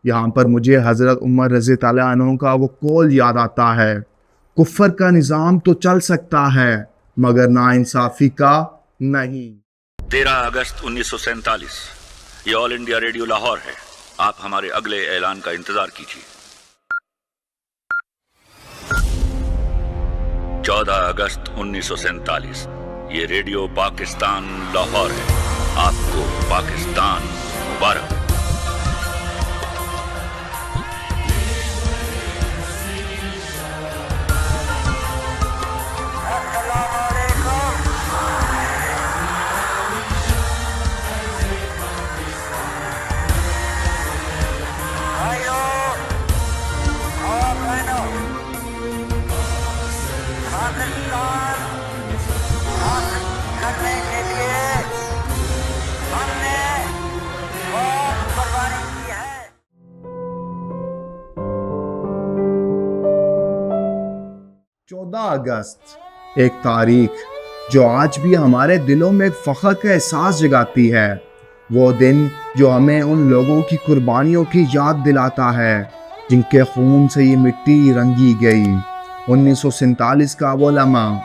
یہاں پر مجھے حضرت عمر رضی اللہ عنہ کا وہ قول یاد آتا ہے، کفر کا نظام تو چل سکتا ہے مگر ناانصافی کا نہیں۔ 13 اگست 1947 یہ آل انڈیا ریڈیو لاہور ہے۔ آپ ہمارے اگلے اعلان کا انتظار کیجیے۔ 14 اگست 1947 یہ ریڈیو پاکستان لاہور ہے۔ آپ کو پاکستان مبارک۔ اگست ایک تاریخ جو آج بھی ہمارے دلوں میں فخر کا احساس جگاتی ہے، وہ دن جو ہمیں ان لوگوں کی قربانیوں کی یاد دلاتا ہے جن کے خون سے یہ مٹی رنگی گئی۔ 1947 کا وہ لمحہ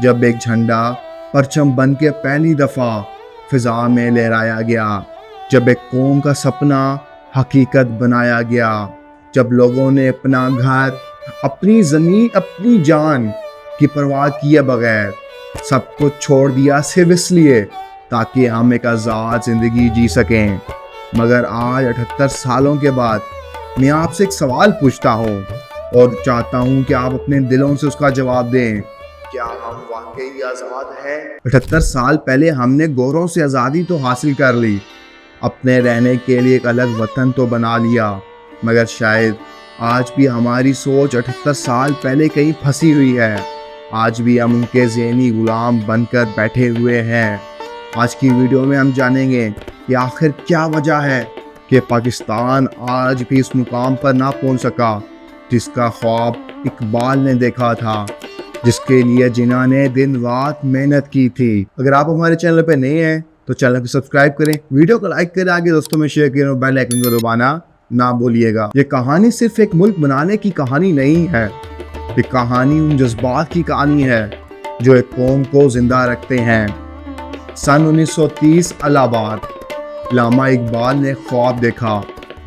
جب ایک جھنڈا پرچم بن کے پہلی دفعہ فضا میں لہرایا گیا، جب ایک قوم کا سپنا حقیقت بنایا گیا، جب لوگوں نے اپنا گھر، اپنی زمین، اپنی جان کی پرواہ کیے بغیر سب کچھ چھوڑ دیا، صرف اس لیے تاکہ ہم ایک آزاد زندگی جی سکیں۔ مگر آج 78 سالوں کے بعد میں آپ سے ایک سوال پوچھتا ہوں اور چاہتا ہوں کہ آپ اپنے دلوں سے اس کا جواب دیں، کیا ہم واقعی آزاد ہیں؟ 78 سال پہلے ہم نے گوروں سے آزادی تو حاصل کر لی، اپنے رہنے کے لیے ایک الگ وطن تو بنا لیا، مگر شاید آج بھی ہماری سوچ 78 سال پہلے کہیں پھنسی ہوئی ہے۔ آج بھی ہم ان کے ذہنی غلام بن کر بیٹھے ہوئے ہیں۔ آج کی ویڈیو میں ہم جانیں گے کہ آخر کیا وجہ ہے کہ پاکستان آج بھی اس مقام پر نہ پہنچ سکا جس کا خواب اقبال نے دیکھا تھا، جس کے لیے جنہوں نے دن رات محنت کی تھی۔ اگر آپ ہمارے چینل پہ نئے ہیں تو چینل کو سبسکرائب کریں، ویڈیو کو لائک کریں، آگے دوستوں میں شیئر کریں اور بیل آئکن کو دبانا نہ بولیے گا۔ یہ کہانی صرف ایک ملک بنانے کی کہانی نہیں ہے، یہ کہانی ان جذبات کی کہانی ہے جو ایک قوم کو زندہ رکھتے ہیں۔ سن 1930 الہ آباد، علامہ اقبال نے خواب دیکھا،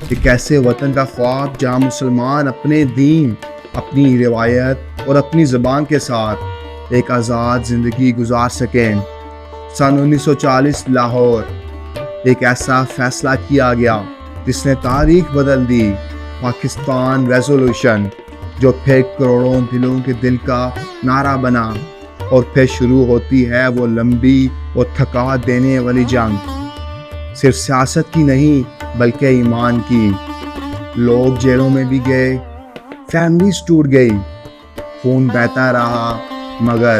ایک ایسے وطن کا خواب جہاں مسلمان اپنے دین، اپنی روایت اور اپنی زبان کے ساتھ ایک آزاد زندگی گزار سکیں۔ سن 1940 لاہور، ایک ایسا فیصلہ کیا گیا جس نے تاریخ بدل دی، پاکستان ریزولوشن، جو پھر کروڑوں دلوں کے دل کا نعرہ بنا، اور پھر شروع ہوتی ہے وہ لمبی اور تھکا دینے والی جنگ، صرف سیاست کی نہیں بلکہ ایمان کی۔ لوگ جیلوں میں بھی گئے، فیملیز ٹوٹ گئی، خون بہتا رہا مگر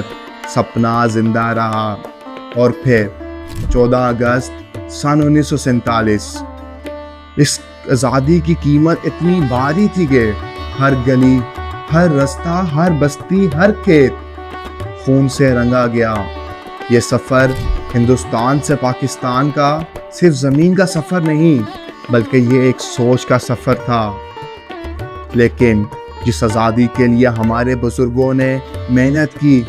سپنا زندہ رہا۔ اور پھر 14 اگست سن 1947، اس آزادی کی قیمت اتنی بھاری تھی کہ ہر گلی، ہر رستہ، ہر بستی، ہر کھیت خون سے رنگا گیا۔ یہ سفر ہندوستان سے پاکستان کا صرف زمین کا سفر نہیں بلکہ یہ ایک سوچ کا سفر تھا۔ لیکن جس آزادی کے لیے ہمارے بزرگوں نے محنت کی،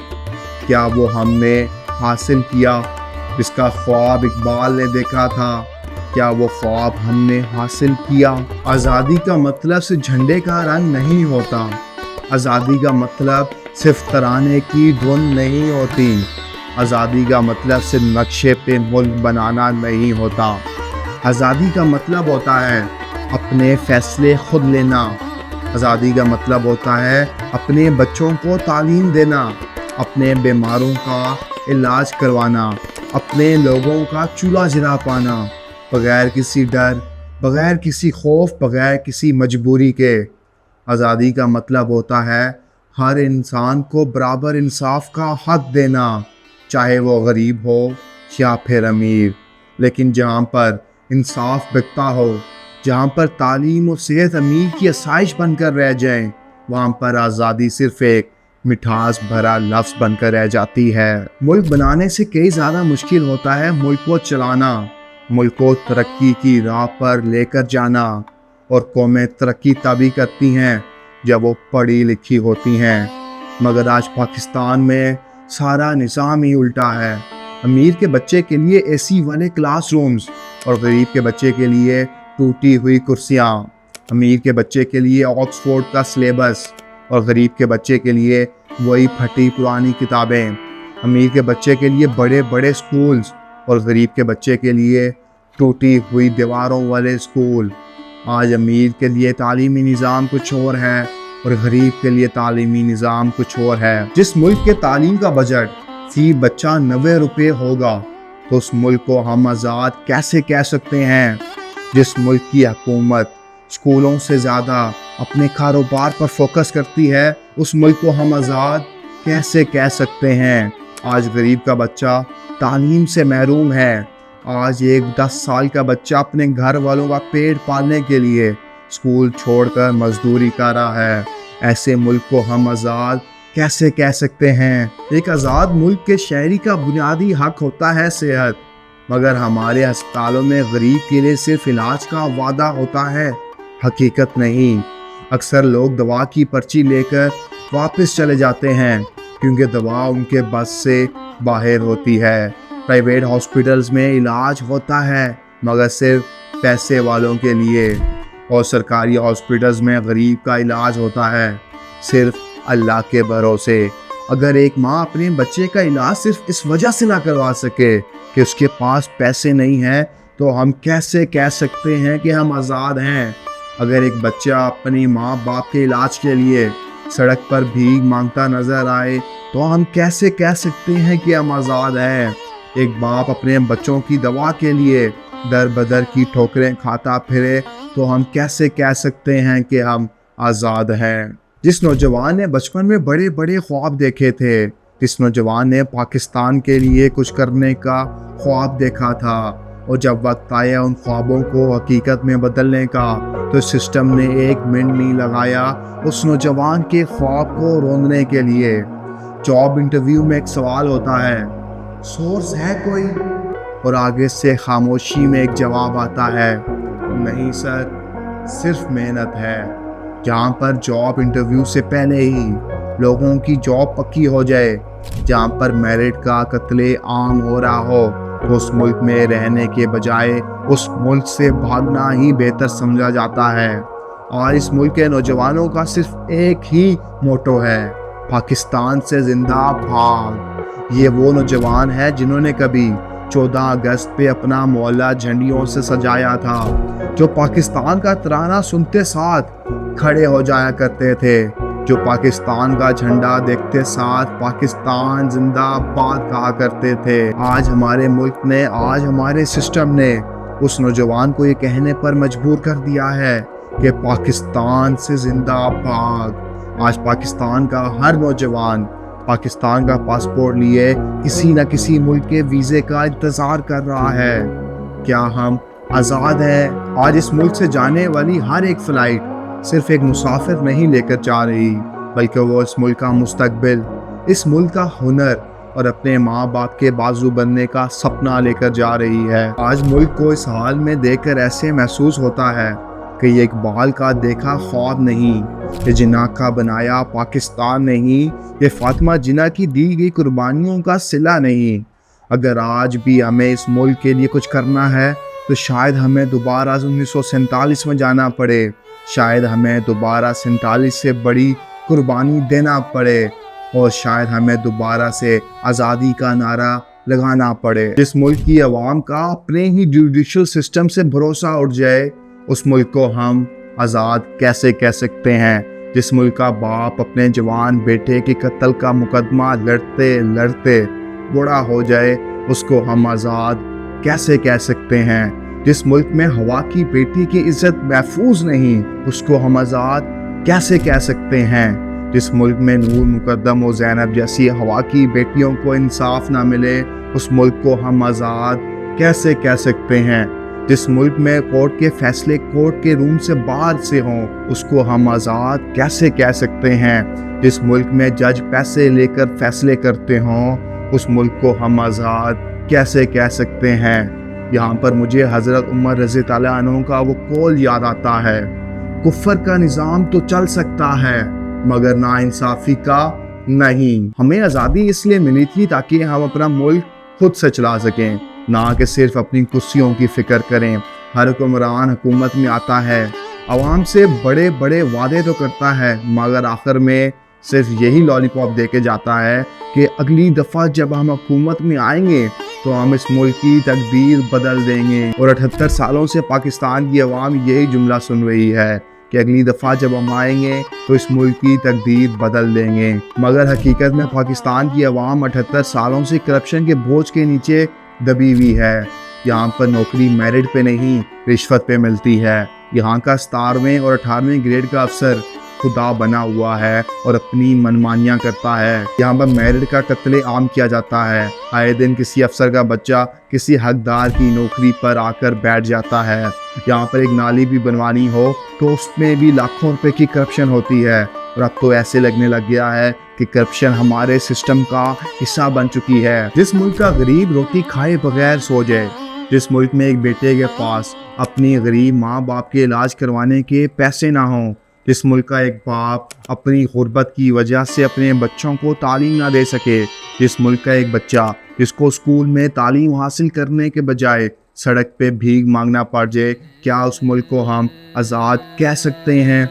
کیا وہ ہم نے حاصل کیا؟ جس کا خواب اقبال نے دیکھا تھا، کیا وہ خواب ہم نے حاصل کیا؟ آزادی کا مطلب صرف جھنڈے کا رنگ نہیں ہوتا، آزادی کا مطلب صرف ترانے کی دھن نہیں ہوتی، آزادی کا مطلب صرف نقشے پہ ملک بنانا نہیں ہوتا۔ آزادی کا مطلب ہوتا ہے اپنے فیصلے خود لینا، آزادی کا مطلب ہوتا ہے اپنے بچوں کو تعلیم دینا، اپنے بیماروں کا علاج کروانا، اپنے لوگوں کا چولہا جلا پانا، بغیر کسی ڈر، بغیر کسی خوف، بغیر کسی مجبوری کے۔ آزادی کا مطلب ہوتا ہے ہر انسان کو برابر انصاف کا حق دینا، چاہے وہ غریب ہو یا پھر امیر۔ لیکن جہاں پر انصاف بکتا ہو، جہاں پر تعلیم اور صحت امیر کی آسائش بن کر رہ جائیں، وہاں پر آزادی صرف ایک مٹھاس بھرا لفظ بن کر رہ جاتی ہے۔ ملک بنانے سے کئی زیادہ مشکل ہوتا ہے ملک کو چلانا، ملک کو ترقی کی راہ پر لے کر جانا۔ اور قومیں ترقی تبھی کرتی ہیں جب وہ پڑھی لکھی ہوتی ہیں، مگر آج پاکستان میں سارا نظام ہی الٹا ہے۔ امیر کے بچے کے لیے اے سی والے کلاس رومز اور غریب کے بچے کے لیے ٹوٹی ہوئی کرسیاں، امیر کے بچے کے لیے آکسفورڈ کا سلیبس اور غریب کے بچے کے لیے وہی پھٹی پرانی کتابیں، امیر کے بچے کے لیے بڑے بڑے سکولز اور غریب کے بچے کے لیے ٹوٹی ہوئی دیواروں والے سکول۔ آج امیر کے لیے تعلیمی نظام کچھ اور ہے اور غریب کے لیے تعلیمی نظام کچھ اور ہے۔ جس ملک کے تعلیم کا بجٹ فی بچہ 90 روپے ہوگا تو اس ملک کو ہم آزاد کیسے کہہ سکتے ہیں؟ جس ملک کی حکومت اسکولوں سے زیادہ اپنے کاروبار پر فوکس کرتی ہے، اس ملک کو ہم آزاد کیسے کہہ سکتے ہیں؟ آج غریب کا بچہ تعلیم سے محروم ہے۔ آج ایک 10 سال کا بچہ اپنے گھر والوں کا پیٹ پالنے کے لیے اسکول چھوڑ کر مزدوری کر رہا ہے۔ ایسے ملک کو ہم آزاد کیسے کہہ سکتے ہیں؟ ایک آزاد ملک کے شہری کا بنیادی حق ہوتا ہے صحت، مگر ہمارے ہسپتالوں میں غریب کے لیے صرف علاج کا وعدہ ہوتا ہے، حقیقت نہیں۔ اکثر لوگ دوا کی پرچی لے کر واپس چلے جاتے ہیں کیونکہ دوا ان کے بس سے باہر ہوتی ہے۔ پرائیویٹ ہاسپٹلز میں علاج ہوتا ہے مگر صرف پیسے والوں کے لیے، اور سرکاری ہاسپٹلز میں غریب کا علاج ہوتا ہے صرف اللہ کے بھروسے۔ اگر ایک ماں اپنے بچے کا علاج صرف اس وجہ سے نہ کروا سکے کہ اس کے پاس پیسے نہیں ہیں تو ہم کیسے کہہ سکتے ہیں کہ ہم آزاد ہیں؟ اگر ایک بچہ اپنی ماں باپ کے علاج کے لیے سڑک پر بھیک مانگتا نظر آئے تو ہم کیسے کہہ سکتے ہیں کہ ہم آزاد ہیں؟ ایک باپ اپنے بچوں کی دوا کے لیے در بدر کی ٹھوکریں کھاتا پھرے تو ہم کیسے کہہ سکتے ہیں کہ ہم آزاد ہیں؟ جس نوجوان نے بچپن میں بڑے بڑے خواب دیکھے تھے، جس نوجوان نے پاکستان کے لیے کچھ کرنے کا خواب دیکھا تھا، اور جب وقت آیا ان خوابوں کو حقیقت میں بدلنے کا تو سسٹم نے 1 منٹ نہیں لگایا اس نوجوان کے خواب کو روندنے کے لیے۔ جاب انٹرویو میں ایک سوال ہوتا ہے، سورس ہے کوئی؟ اور آگے سے خاموشی میں ایک جواب آتا ہے، نہیں سر، صرف محنت ہے۔ جہاں پر جاب انٹرویو سے پہلے ہی لوگوں کی جاب پکی ہو جائے، جہاں پر میرٹ کا قتل عام ہو رہا ہو، تو اس ملک میں رہنے کے بجائے اس ملک سے بھاگنا ہی بہتر سمجھا جاتا ہے۔ اور اس ملک کے نوجوانوں کا صرف ایک ہی موٹو ہے، پاکستان سے زندہ بھاگ۔ یہ وہ نوجوان ہے جنہوں نے کبھی 14 اگست پہ اپنا محلہ جھنڈیوں سے سجایا تھا، جو پاکستان کا ترانہ سنتے ساتھ کھڑے ہو جایا کرتے تھے، جو پاکستان کا جھنڈا دیکھتے ساتھ پاکستان زندہ باد کہا کرتے تھے۔ آج ہمارے ملک نے، آج ہمارے سسٹم نے اس نوجوان کو یہ کہنے پر مجبور کر دیا ہے کہ پاکستان سے زندہ باد۔ آج پاکستان کا ہر نوجوان پاکستان کا پاسپورٹ لیے کسی نہ کسی ملک کے ویزے کا انتظار کر رہا ہے۔ کیا ہم آزاد ہیں؟ آج اس ملک سے جانے والی ہر ایک فلائٹ صرف ایک مسافر نہیں لے کر جا رہی، بلکہ وہ اس ملک کا مستقبل، اس ملک کا ہنر اور اپنے ماں باپ کے بازو بننے کا سپنا لے کر جا رہی ہے۔ آج ملک کو اس حال میں دیکھ کر ایسے محسوس ہوتا ہے کہ یہ اقبال کا دیکھا خواب نہیں، یہ جناح کا بنایا پاکستان نہیں، یہ فاطمہ جناح کی دی گئی قربانیوں کا صلہ نہیں۔ اگر آج بھی ہمیں اس ملک کے لیے کچھ کرنا ہے تو شاید ہمیں دوبارہ 1947 میں جانا پڑے، شاید ہمیں دوبارہ 47 سے بڑی قربانی دینا پڑے، اور شاید ہمیں دوبارہ سے آزادی کا نعرہ لگانا پڑے۔ جس ملک کی عوام کا اپنے ہی جوڈیشل سسٹم سے بھروسہ اٹھ جائے، اس ملک کو ہم آزاد کیسے کہہ سکتے ہیں؟ جس ملک کا باپ اپنے جوان بیٹے کے قتل کا مقدمہ لڑتے لڑتے بوڑھا ہو جائے، اس کو ہم آزاد کیسے کہہ سکتے ہیں؟ جس ملک میں ہوا کی بیٹی کی عزت محفوظ نہیں، اس کو ہم آزاد کیسے کہہ سکتے ہیں؟ جس ملک میں نور مقدم و زینب جیسی ہوا کی بیٹیوں کو انصاف نہ ملے، اس ملک کو ہم آزاد کیسے کہہ سکتے ہیں؟ جس ملک میں کورٹ کے فیصلے کورٹ کے روم سے باہر سے ہوں، اس کو ہم آزاد کیسے کہہ سکتے ہیں؟ جس ملک میں جج پیسے لے کر فیصلے کرتے ہوں، اس ملک کو ہم آزاد کیسے کہہ سکتے ہیں؟ یہاں پر مجھے حضرت عمر رضی اللہ عنہ کا وہ قول یاد آتا ہے، کفر کا نظام تو چل سکتا ہے مگر ناانصافی کا نہیں۔ ہمیں آزادی اس لیے ملی تھی تاکہ ہم اپنا ملک خود سے چلا سکیں، نہ کہ صرف اپنی کرسیوں کی فکر کریں۔ ہر حکمران حکومت میں آتا ہے، عوام سے بڑے بڑے وعدے تو کرتا ہے مگر آخر میں صرف یہی لالی پاپ دے کے جاتا ہے کہ اگلی دفعہ جب ہم حکومت میں آئیں گے تو ہم اس ملک کی تقدیر بدل دیں گے۔ اور 78 سالوں سے پاکستان کی عوام یہی جملہ سن رہی ہے کہ اگلی دفعہ جب ہم آئیں گے تو اس ملک کی تقدیر بدل دیں گے، مگر حقیقت میں پاکستان کی عوام 78 سالوں سے کرپشن کے بوجھ کے نیچے دبی ہوئی ہے۔ یہاں پر نوکری میرٹ پہ نہیں رشوت پہ ملتی ہے۔ یہاں کا 17ویں اور 18ویں گریڈ کا افسر خدا بنا ہوا ہے اور اپنی منمانیاں کرتا ہے۔ یہاں پر میرٹ کا قتل عام کیا جاتا ہے، آئے دن کسی افسر کا بچہ کسی حقدار کی نوکری پر آ کر بیٹھ جاتا ہے۔ یہاں پر ایک نالی بھی بنوانی ہو تو اس میں بھی لاکھوں روپے کی کرپشن ہوتی ہے، اور اب تو ایسے لگنے لگ گیا ہے کہ کرپشن ہمارے سسٹم کا حصہ بن چکی ہے۔ جس ملک کا غریب روٹی کھائے بغیر سو جائے، جس ملک میں ایک بیٹے کے پاس اپنی غریب ماں باپ کے علاج کروانے کے پیسے نہ ہوں، جس ملک کا ایک باپ اپنی غربت کی وجہ سے اپنے بچوں کو تعلیم نہ دے سکے، جس ملک کا ایک بچہ جس کو اسکول میں تعلیم حاصل کرنے کے بجائے سڑک پہ بھیک مانگنا پڑ جائے، کیا اس ملک کو ہم آزاد کہہ سکتے ہیں؟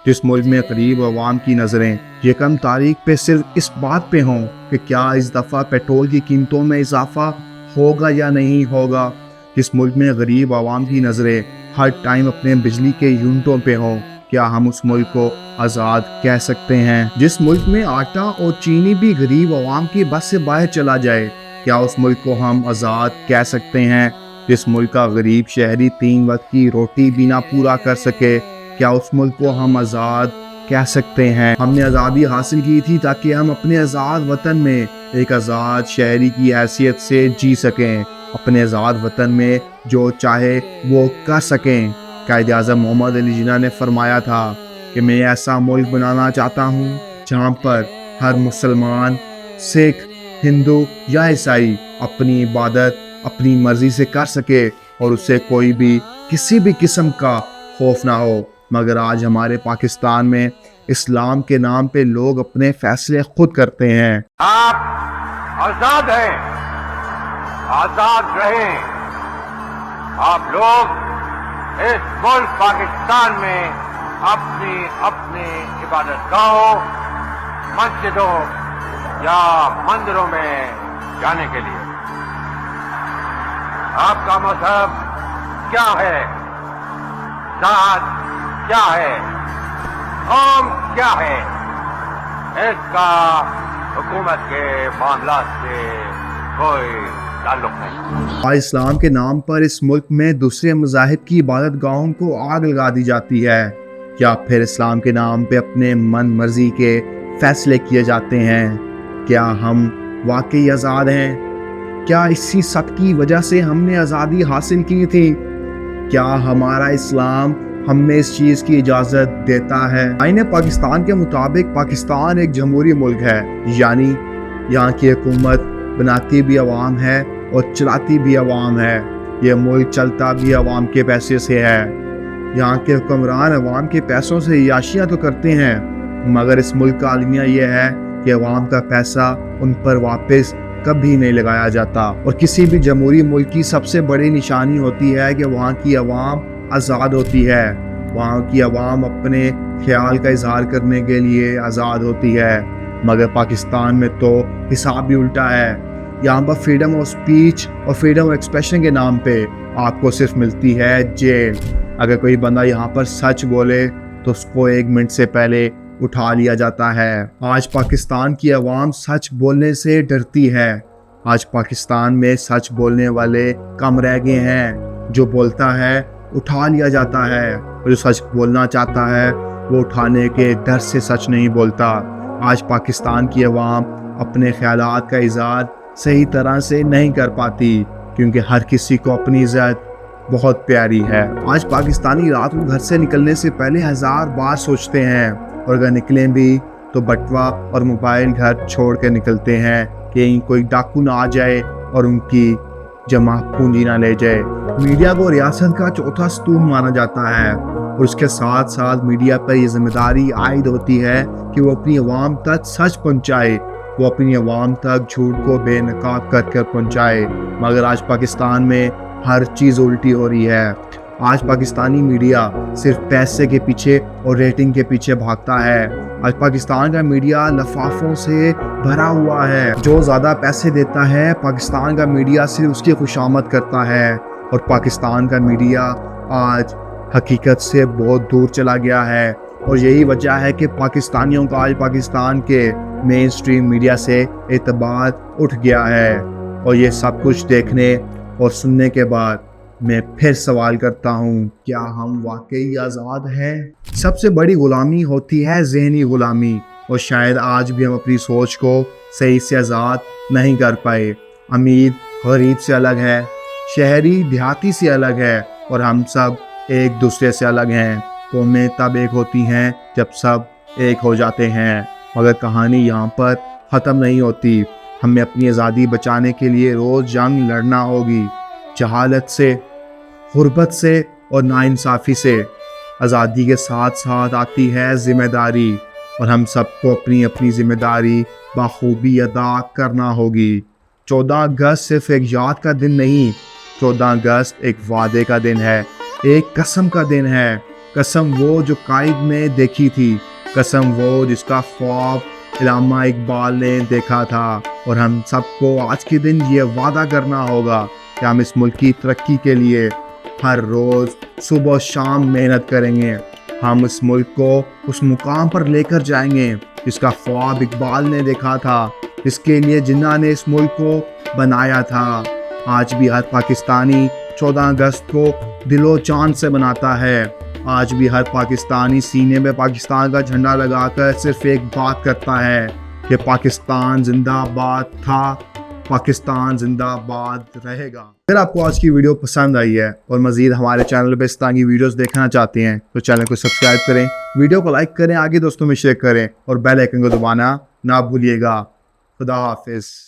جس ملک میں غریب عوام کی نظریں یکم تاریخ پہ صرف اس بات پہ ہوں کہ کیا اس دفعہ پیٹرول کی قیمتوں میں اضافہ ہوگا یا نہیں ہوگا، جس ملک میں غریب عوام کی نظریں ہر ٹائم اپنے بجلی کے یونٹوں پہ ہوں، کیا ہم اس ملک کو آزاد کہہ سکتے ہیں؟ جس ملک میں آٹا اور چینی بھی غریب عوام کی بس سے باہر چلا جائے، کیا اس ملک کو ہم آزاد کہہ سکتے ہیں؟ جس ملک کا غریب شہری 3 وقت کی روٹی بھی نہ پورا کر سکے، کیا اس ملک کو ہم آزاد کہہ سکتے ہیں؟ ہم نے آزادی حاصل کی تھی تاکہ ہم اپنے آزاد وطن میں ایک آزاد شہری کی حیثیت سے جی سکیں، اپنے آزاد وطن میں جو چاہے وہ کر سکیں۔ قائد اعظم محمد علی جناح نے فرمایا تھا کہ میں ایسا ملک بنانا چاہتا ہوں جہاں پر ہر مسلمان، سکھ، ہندو یا عیسائی اپنی عبادت اپنی مرضی سے کر سکے اور اسے کوئی بھی کسی بھی قسم کا خوف نہ ہو۔ مگر آج ہمارے پاکستان میں اسلام کے نام پہ لوگ اپنے فیصلے خود کرتے ہیں۔ آپ آزاد ہیں، آزاد رہیں۔ آپ لوگ اس ملک پاکستان میں اپنی عبادت گاہوں، مسجدوں یا مندروں میں جانے کے لیے۔ آپ کا مذہب کیا ہے، ذات کیا ہے، قوم کیا ہے، اس کا حکومت کے معاملات سے کوئی تعلق نہیں۔ آج اسلام کے نام پر اس ملک میں دوسرے مذاہب کی عبادت گاہوں کو آگ لگا دی جاتی ہے، کیا پھر اسلام کے نام پہ اپنے من مرضی کے فیصلے کیے جاتے ہیں؟ کیا ہم واقعی آزاد ہیں؟ کیا اسی سب کی وجہ سے ہم نے آزادی حاصل کی تھی؟ کیا ہمارا اسلام ہمیں اس چیز کی اجازت دیتا ہے؟ آئین پاکستان کے مطابق پاکستان ایک جمہوری ملک ہے، یعنی یہاں کی حکومت بناتی بھی عوام ہے اور چلاتی بھی عوام ہے۔ یہ ملک چلتا بھی عوام کے پیسے سے ہے۔ یہاں کے حکمران عوام کے پیسوں سے عیاشیاں تو کرتے ہیں، مگر اس ملک کا المیہ یہ ہے کہ عوام کا پیسہ ان پر واپس کبھی نہیں لگایا جاتا۔ اور کسی بھی جمہوری ملک کی سب سے بڑی نشانی ہوتی ہے کہ وہاں کی عوام آزاد ہوتی ہے، وہاں کی عوام اپنے خیال کا اظہار کرنے کے لیے آزاد ہوتی ہے۔ مگر پاکستان میں تو حساب بھی الٹا ہے۔ یہاں پر فریڈم آف سپیچ اور فریڈم آف ایکسپریشن کے نام پہ آپ کو صرف ملتی ہے جیل۔ اگر کوئی بندہ یہاں پر سچ بولے تو اس کو 1 منٹ سے پہلے اٹھا لیا جاتا ہے۔ آج پاکستان کی عوام سچ بولنے سے ڈرتی ہے۔ آج پاکستان میں سچ بولنے والے کم رہ گئے ہیں۔ جو بولتا ہے اٹھا لیا جاتا ہے، اور جو سچ بولنا چاہتا ہے وہ اٹھانے کے ڈر سے سچ نہیں بولتا۔ آج پاکستان کی عوام اپنے خیالات کا اظہار صحیح طرح سے نہیں کر پاتی، کیونکہ ہر کسی کو اپنی عزت بہت پیاری ہے۔ آج پاکستانی رات کو گھر سے نکلنے سے پہلے 1000 بار سوچتے ہیں، اور اگر نکلیں بھی تو بٹوا اور موبائل گھر چھوڑ کے نکلتے ہیں کہ کہیں کوئی ڈاکو نہ آ جائے اور ان کی جمع پونجی نہ لے جائے۔ میڈیا کو ریاست کا چوتھا ستون مانا جاتا ہے، اور اس کے ساتھ ساتھ میڈیا پر یہ ذمہ داری عائد ہوتی ہے کہ وہ اپنی عوام تک سچ پہنچائے، وہ اپنی عوام تک جھوٹ کو بے نقاب کر پہنچائے۔ مگر آج پاکستان میں ہر چیز الٹی ہو رہی ہے۔ آج پاکستانی میڈیا صرف پیسے کے پیچھے اور ریٹنگ کے پیچھے بھاگتا ہے۔ آج پاکستان کا میڈیا لفافوں سے بھرا ہوا ہے۔ جو زیادہ پیسے دیتا ہے پاکستان کا میڈیا صرف اس کی خوشامد کرتا ہے، اور پاکستان کا میڈیا آج حقیقت سے بہت دور چلا گیا ہے۔ اور یہی وجہ ہے کہ پاکستانیوں کا آج پاکستان کے مین سٹریم میڈیا سے اعتماد اٹھ گیا ہے۔ اور یہ سب کچھ دیکھنے اور سننے کے بعد میں پھر سوال کرتا ہوں، کیا ہم واقعی آزاد ہیں؟ سب سے بڑی غلامی ہوتی ہے ذہنی غلامی، اور شاید آج بھی ہم اپنی سوچ کو صحیح سے آزاد نہیں کر پائے۔ امیر غریب سے الگ ہے، شہری دیہاتی سے الگ ہے، اور ہم سب ایک دوسرے سے الگ ہیں۔ قومیں تب ایک ہوتی ہیں جب سب ایک ہو جاتے ہیں۔ مگر کہانی یہاں پر ختم نہیں ہوتی۔ ہمیں اپنی آزادی بچانے کے لیے روز جنگ لڑنا ہوگی، جہالت سے، غربت سے اور ناانصافی سے۔ آزادی کے ساتھ ساتھ آتی ہے ذمہ داری، اور ہم سب کو اپنی اپنی ذمہ داری بخوبی ادا کرنا ہوگی۔ 14 اگست صرف ایک یاد کا دن نہیں، 14 اگست ایک وعدے کا دن ہے، ایک قسم کا دن ہے۔ قسم وہ جو قائد نے دیکھی تھی، قسم وہ جس کا خواب علامہ اقبال نے دیکھا تھا۔ اور ہم سب کو آج کے دن یہ وعدہ کرنا ہوگا کہ ہم اس ملک کی ترقی کے لیے ہر روز صبح و شام محنت کریں گے۔ ہم اس ملک کو اس مقام پر لے کر جائیں گے جس کا خواب اقبال نے دیکھا تھا، جس کے لیے جنہوں نے اس ملک کو بنایا تھا۔ آج بھی ہر پاکستانی 14 اگست کو دل و جان سے مناتا ہے۔ آج بھی ہر پاکستانی سینے میں پاکستان کا جھنڈا لگا کر صرف ایک بات کرتا ہے کہ پاکستان زندہ باد تھا، پاکستان زندہ باد رہے گا۔ اگر آپ کو آج کی ویڈیو پسند آئی ہے اور مزید ہمارے چینل پہ اس طرح کی ویڈیوز دیکھنا چاہتے ہیں تو چینل کو سبسکرائب کریں، ویڈیو کو لائک کریں، آگے دوستوں میں شیئر کریں، اور بیل آئکن کو دبانا نہ بھولیے گا۔ خدا حافظ۔